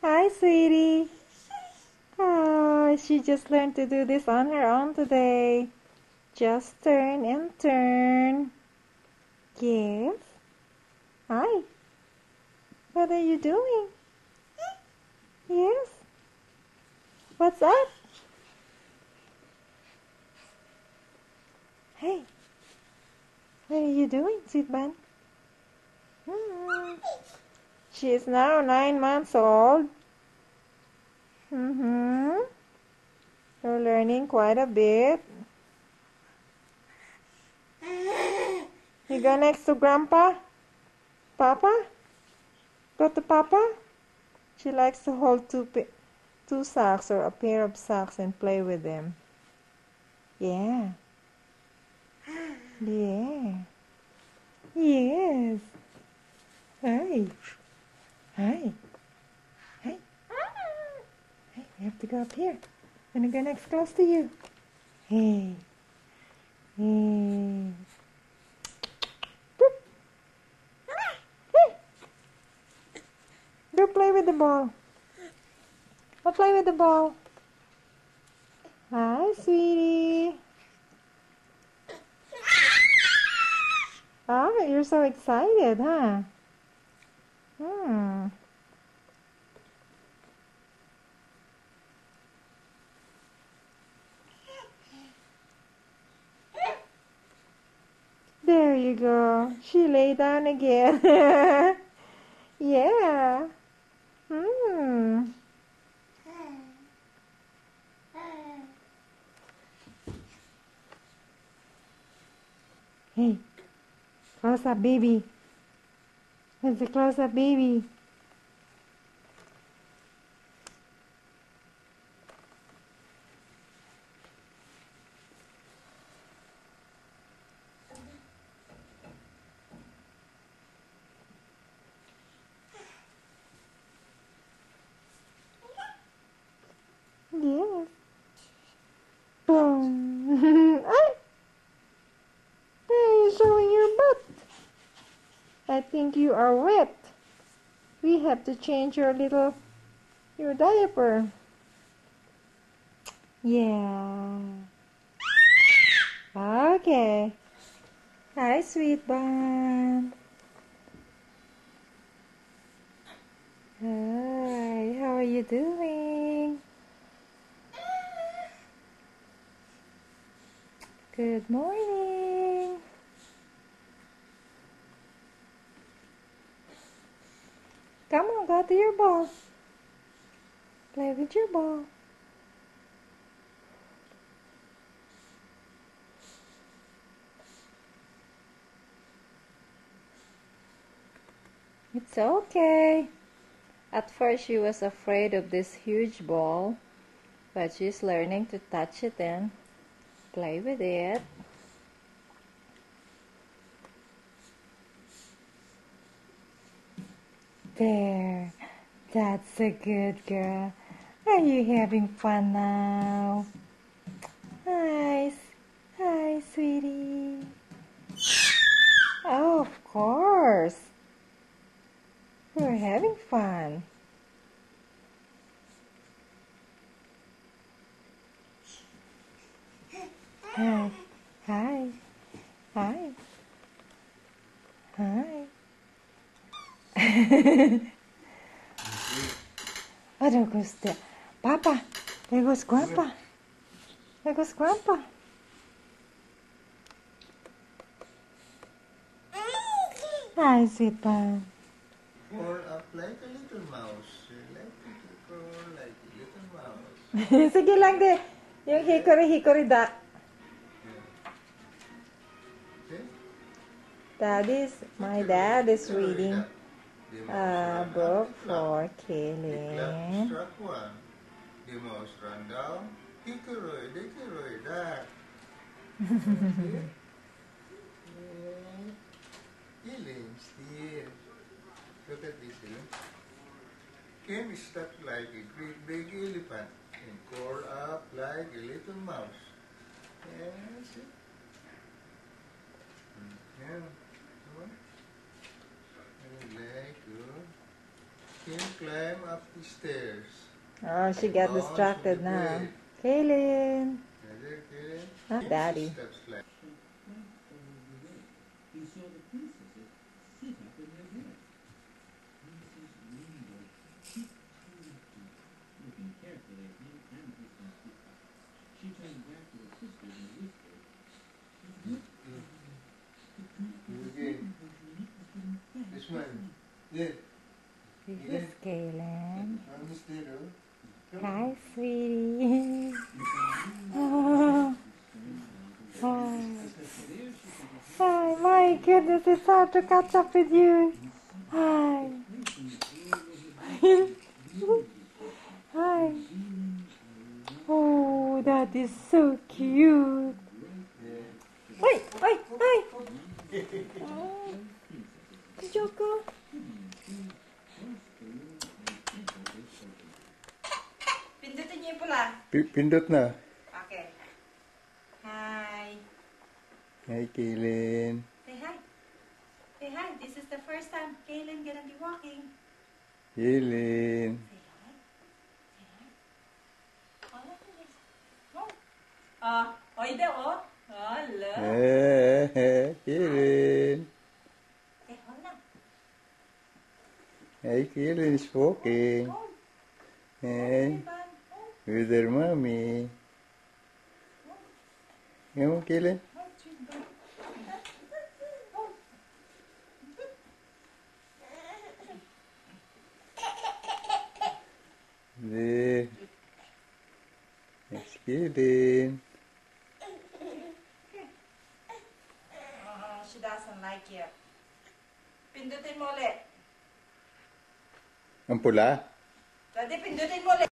Hi, sweetie. Oh, she just learned to do this on her own today. Just turn and turn. Yes. Hi. What are you doing? Yes. What's up? Hey. What are you doing, sweet bun? She is now 9 months old. You're learning quite a bit. You go next to Grandpa? Papa? Go to Papa? She likes to hold two socks or a pair of socks and play with them. Yeah. Yeah. Yes. Hi. Hi. Hi. Hey, we have to go up here. I'm gonna go next close to you. Hey. Hey. Boop. Hey. Go play with the ball. Go play with the ball. Hi, sweetie. Oh, you're so excited, huh? Hmm. There you go. She lay down again. Yeah. Hmm. Hey, close up, baby. It's a close up, baby. Yes. Boom. Ah, you're showing your butt. I think you are wet. We have to change your diaper. Yeah. Okay. Hi, sweet bun. Hi, how are you doing? Good morning. Come on, go to your ball. Play with your ball. It's okay. At first she was afraid of this huge ball, but she's learning to touch it and play with it. There. That's a good girl. Are you having fun now? Hi, hi, sweetie. Oh, of course. We're having fun. Hi, hi, hi, hi. Oh, there goes Papa. There goes Grandpa. There goes Grandpa. Hi, sweet pie. Crawl up like a little mouse. Like to crawl like a little mouse. Sige lang din. Yung hickory duck. My dad is reading a book for Kaylin. Struck one. The mouse ran down. Hickory, duck. Kaylin, still. Look at this, Kim is stuck like a great big elephant and curled up like a little mouse. Yes. Yeah. Good. Kim, climb up the stairs. Oh, she got Bounce distracted on the now. bed. Kaylin. Another Kim. Huh? Kim, Daddy. she steps like. He saw the princesses sit up in their bed. Princess Rainbow tiptoed, looking carefully at him and his sister. She turned back to her sisters and whispered, Again. This one. Yeah. This is Kaylin. Mama's there, oh. Come Hi, on. sweetie. Oh. Hi. Hi, my goodness, it's hard to catch up with you. Hi. Hi. Oh, that is so cute. Oi, oi, oi. Oh. Choco. Pindutin niyo yung pula. Pindot na. Okay. Hi. Hi, Kaylin. Say hi. Say hi. This is the first time Kaylin gonna be walking. Kaylin. Say hi. Say hi. Oh, look at this. Oh. Oh, ide oh. Oh, look. Kaylin. Say hola. Hi, Kaylin is walking. Oh. Hey, Oh. with her mommy. Come on, Kaylin. Oh, sweet boy. Oh. There. Next, Kaylin. Oh, she doesn't like it. Pindutin mo ulit. Ang pula. Daddy, pindutin mo ulit.